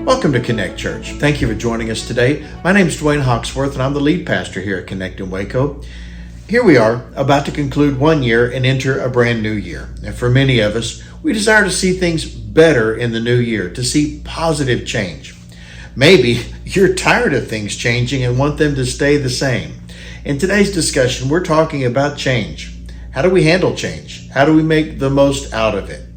Welcome to Connect Church. Thank you for joining us today. My name is Dwayne Hawksworth, and I'm the lead pastor here at Connect in Waco. Here we are, about to conclude one year and enter a brand new year. And for many of us, we desire to see things better in the new year, to see positive change. Maybe you're tired of things changing and want them to stay the same. In today's discussion, we're talking about change. How do we handle change? How do we make the most out of it?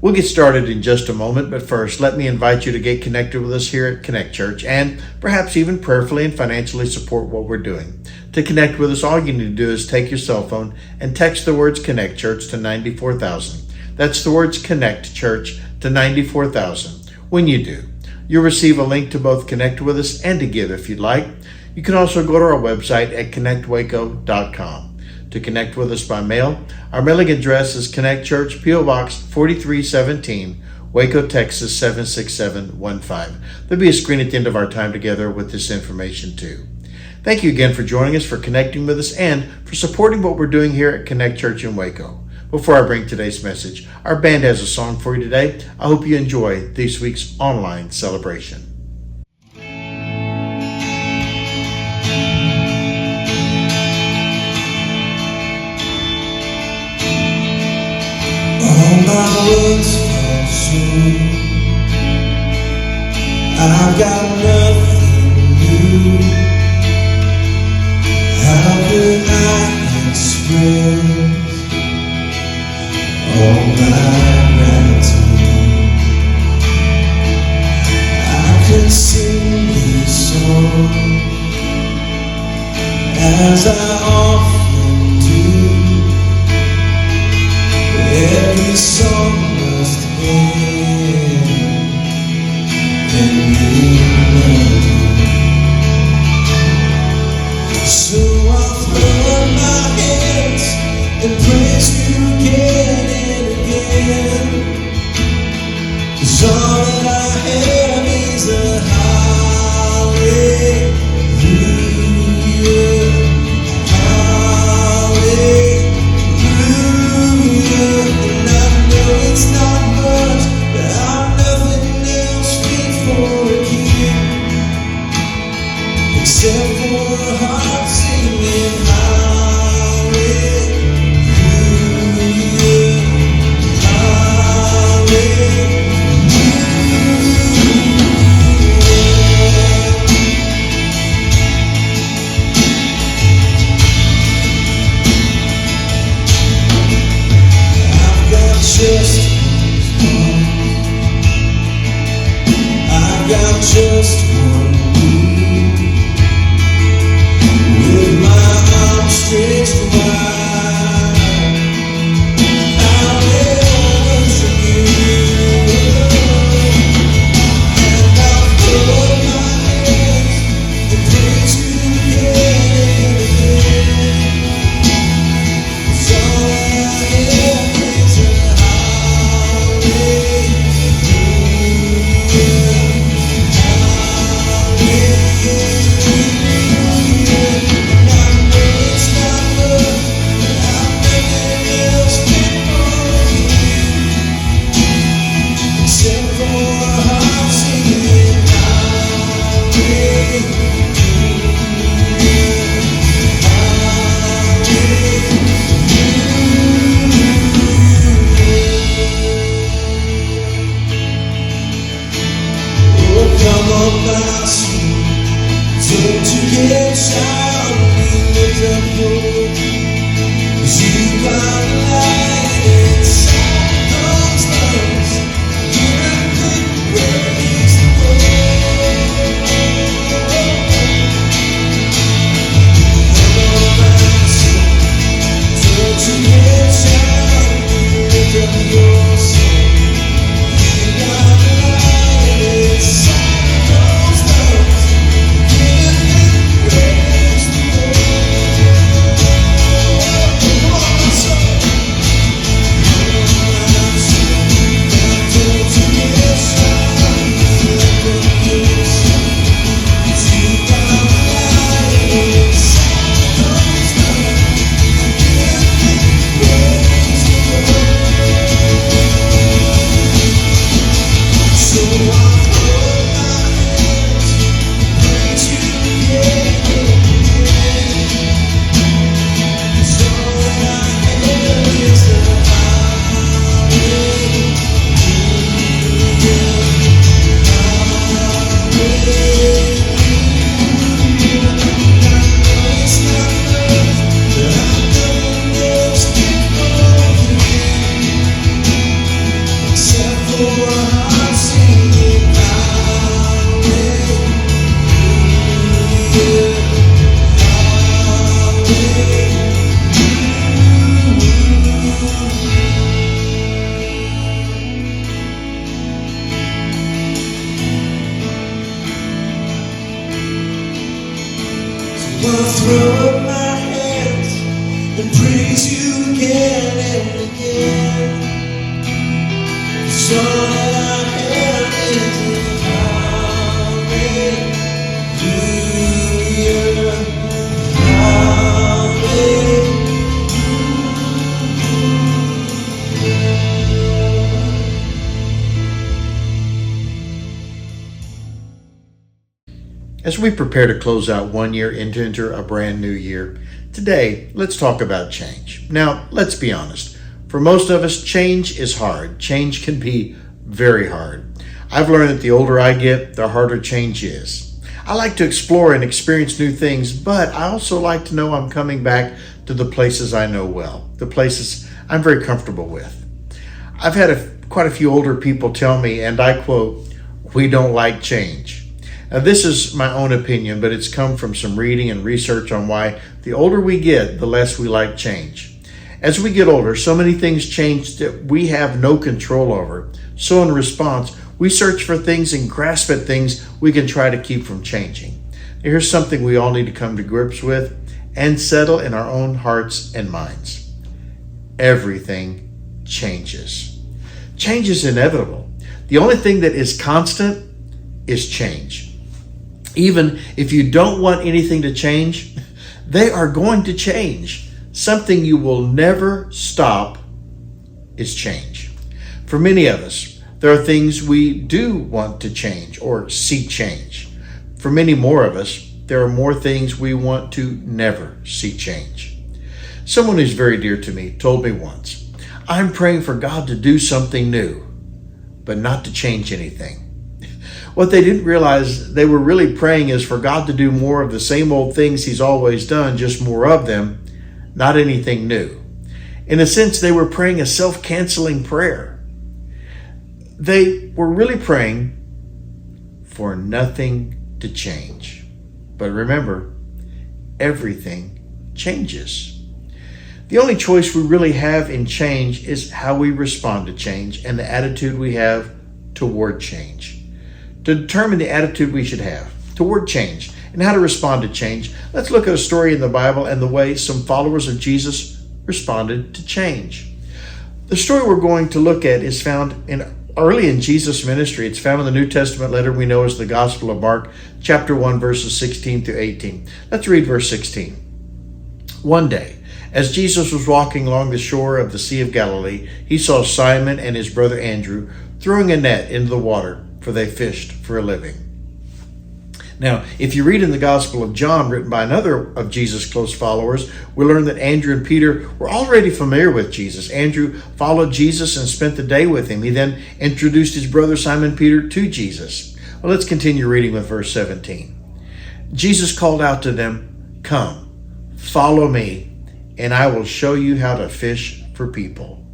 We'll get started in just a moment, but first, let me invite you to get connected with us here at Connect Church and perhaps even prayerfully and financially support what we're doing. To connect with us, all you need to do is take your cell phone and text the words Connect Church to 94,000. That's the words Connect Church to 94,000. When you do, you'll receive a link to both connect with us and to give if you'd like. You can also go to our website at connectwaco.com. To connect with us by mail, our mailing address is Connect Church, P.O. Box 4317, Waco, Texas 76715. There'll be a screen at the end of our time together with this information too. Thank you again for joining us, for connecting with us, and for supporting what we're doing here at Connect Church in Waco. Before I bring today's message, our band has a song for you today. I hope you enjoy this week's online celebration. All my words fall short. I've got nothing new. How could I express all my gratitude? I could sing this song as I often do. Every song must end in melody. So I'll throw up my hands and praise you again and again. 'Cause all that I have is a hallelujah. Wanna throw up my hands and praise you again and again. 'Cause all that I have is hallelujah, hallelujah. As we prepare to close out one year and to enter a brand new year, today let's talk about change. Now, let's be honest. For most of us, change is hard. Change can be very hard. I've learned that the older I get, the harder change is. I like to explore and experience new things, but I also like to know I'm coming back to the places I know well, the places I'm very comfortable with. I've had quite a few older people tell me, and I quote, "We don't like change." Now, this is my own opinion, but it's come from some reading and research on why the older we get, the less we like change. As we get older, so many things change that we have no control over. So in response, we search for things and grasp at things we can try to keep from changing. Here's something we all need to come to grips with and settle in our own hearts and minds. Everything changes. Change is inevitable. The only thing that is constant is change. Even if you don't want anything to change, they are going to change. Something you will never stop is change. For many of us, there are things we do want to change or seek change. For many more of us, there are more things we want to never see change. Someone who's very dear to me told me once, "I'm praying for God to do something new, but not to change anything." What they didn't realize they were really praying is for God to do more of the same old things He's always done, just more of them, not anything new. In a sense, they were praying a self-canceling prayer. They were really praying for nothing to change. But remember, everything changes. The only choice we really have in change is how we respond to change and the attitude we have toward change. To determine the attitude we should have toward change and how to respond to change, let's look at a story in the Bible and the way some followers of Jesus responded to change. The story we're going to look at is found early in Jesus' ministry. It's found in the New Testament letter we know as the Gospel of Mark, chapter 1, verses 16 through 18. Let's read verse 16. One day, as Jesus was walking along the shore of the Sea of Galilee, he saw Simon and his brother Andrew throwing a net into the water, for they fished for a living. Now, if you read in the Gospel of John, written by another of Jesus' close followers, we learn that Andrew and Peter were already familiar with Jesus. Andrew followed Jesus and spent the day with him. He then introduced his brother Simon Peter to Jesus. Well, let's continue reading with verse 17. Jesus called out to them, "Come, follow me, and I will show you how to fish for people."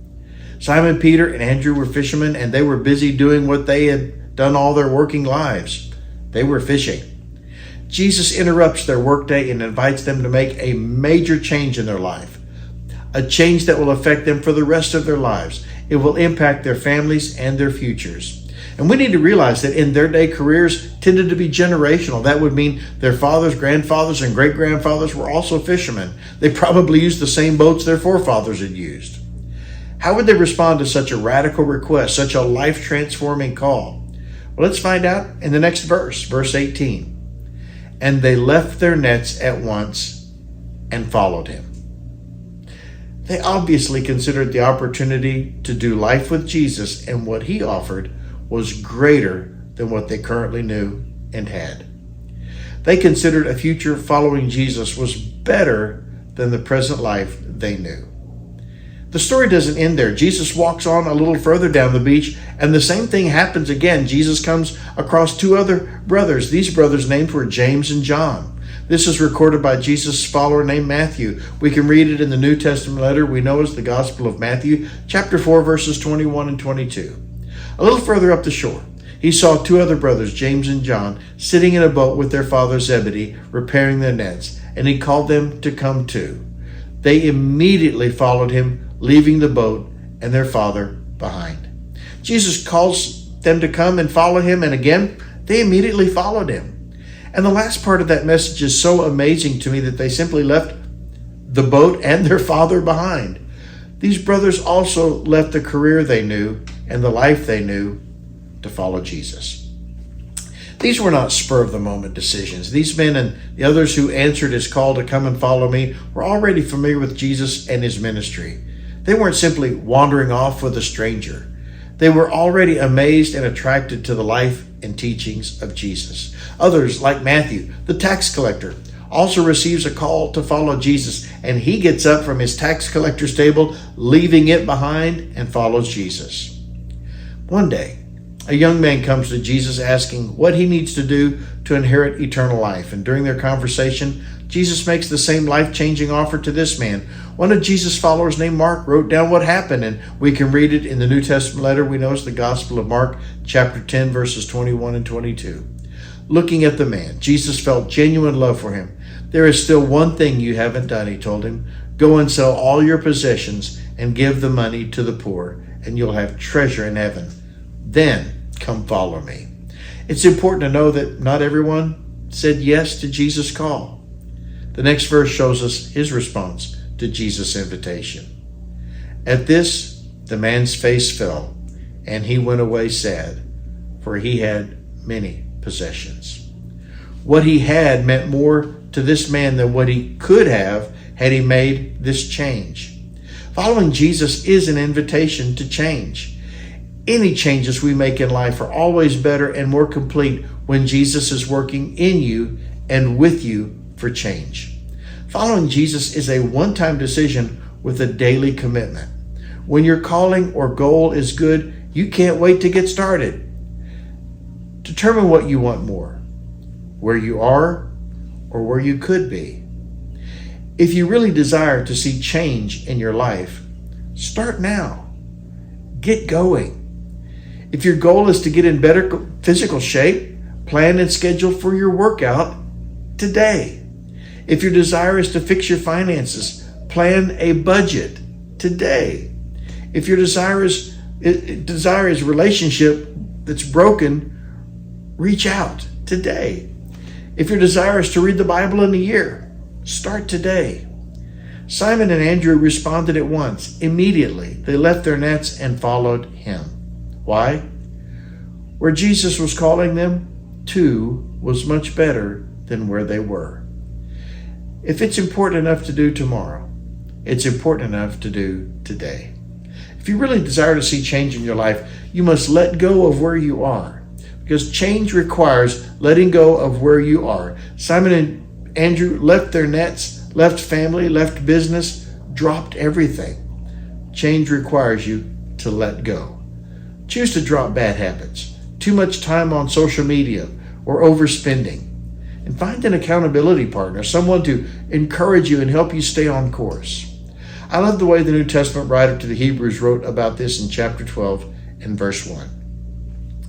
Simon Peter and Andrew were fishermen, and they were busy doing what they had done all their working lives. They were fishing. Jesus interrupts their workday and invites them to make a major change in their life, a change that will affect them for the rest of their lives. It will impact their families and their futures. And we need to realize that in their day, careers tended to be generational. That would mean their fathers, grandfathers, and great-grandfathers were also fishermen. They probably used the same boats their forefathers had used. How would they respond to such a radical request, such a life-transforming call? Well, let's find out in the next verse, verse 18. And they left their nets at once and followed him. They obviously considered the opportunity to do life with Jesus, and what he offered was greater than what they currently knew and had. They considered a future following Jesus was better than the present life they knew. The story doesn't end there. Jesus walks on a little further down the beach, and the same thing happens again. Jesus comes across two other brothers. These brothers' names were James and John. This is recorded by Jesus' follower named Matthew. We can read it in the New Testament letter we know as the Gospel of Matthew, chapter 4, verses 21 and 22. A little further up the shore, he saw two other brothers, James and John, sitting in a boat with their father Zebedee, repairing their nets, and he called them to come too. They immediately followed him, leaving the boat and their father behind. Jesus calls them to come and follow him, and again, they immediately followed him. And the last part of that message is so amazing to me that they simply left the boat and their father behind. These brothers also left the career they knew and the life they knew to follow Jesus. These were not spur-of-the-moment decisions. These men and the others who answered his call to come and follow me were already familiar with Jesus and his ministry. They weren't simply wandering off with a stranger. They were already amazed and attracted to the life and teachings of Jesus. Others, like Matthew, the tax collector, also receives a call to follow Jesus, and he gets up from his tax collector's table, leaving it behind, and follows Jesus. One day, a young man comes to Jesus asking what he needs to do to inherit eternal life. And during their conversation, Jesus makes the same life-changing offer to this man. One of Jesus' followers named Mark wrote down what happened, and we can read it in the New Testament letter we know is the Gospel of Mark, chapter 10, verses 21 and 22. Looking at the man, Jesus felt genuine love for him. There is still one thing you haven't done, he told him. Go and sell all your possessions and give the money to the poor, and you'll have treasure in heaven. Then come follow me. It's important to know that not everyone said yes to Jesus' call. The next verse shows us his response to Jesus' invitation. At this, the man's face fell, and he went away sad, for he had many possessions. What he had meant more to this man than what he could have had he made this change. Following Jesus is an invitation to change. Any changes we make in life are always better and more complete when Jesus is working in you and with you for change. Following Jesus is a one-time decision with a daily commitment. When your calling or goal is good, you can't wait to get started. Determine what you want more, where you are or where you could be. If you really desire to see change in your life, start now. Get going. If your goal is to get in better physical shape, plan and schedule for your workout today. If your desire is to fix your finances, plan a budget today. If your desire is relationship that's broken, reach out today. If your desire is to read the Bible in a year, start today. Simon and Andrew responded at once. Immediately, they left their nets and followed him. Why? Where Jesus was calling them to was much better than where they were. If it's important enough to do tomorrow, it's important enough to do today. If you really desire to see change in your life, you must let go of where you are, because change requires letting go of where you are. Simon and Andrew left their nets, left family, left business, dropped everything. Change requires you to let go. Choose to drop bad habits, too much time on social media, or overspending. And find an accountability partner, someone to encourage you and help you stay on course. I love the way the New Testament writer to the Hebrews wrote about this in chapter 12 and verse 1.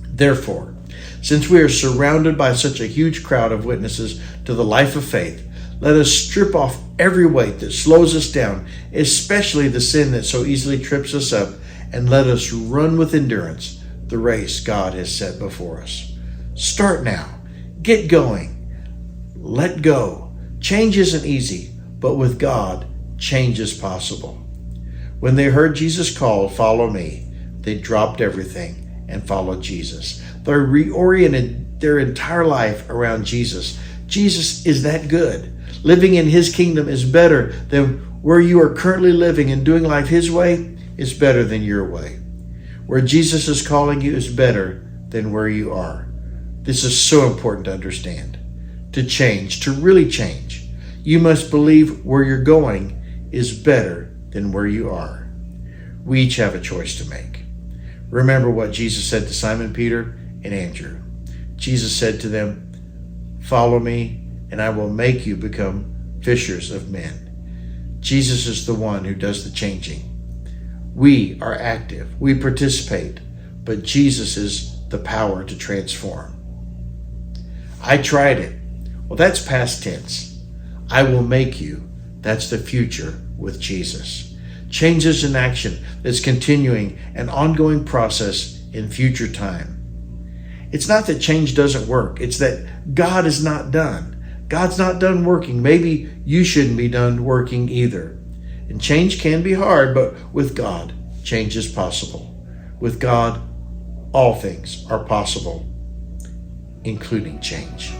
Therefore, since we are surrounded by such a huge crowd of witnesses to the life of faith, let us strip off every weight that slows us down, especially the sin that so easily trips us up, and let us run with endurance the race God has set before us. Start now. Get going. Let go. Change isn't easy, but with God, change is possible. When they heard Jesus call, "Follow me," they dropped everything and followed Jesus. They reoriented their entire life around Jesus. Jesus is that good. Living in his kingdom is better than where you are currently living, and doing life his way is better than your way. Where Jesus is calling you is better than where you are. This is so important to understand. To change, to really change, you must believe where you're going is better than where you are. We each have a choice to make. Remember what Jesus said to Simon Peter and Andrew. Jesus said to them, "Follow me, and I will make you become fishers of men." Jesus is the one who does the changing. We are active, we participate, but Jesus is the power to transform. I tried it. Well, that's past tense. I will make you. That's the future with Jesus. Change is an action that's continuing, an ongoing process in future time. It's not that change doesn't work. It's that God is not done. God's not done working. Maybe you shouldn't be done working either. And change can be hard, but with God, change is possible. With God, all things are possible, including change.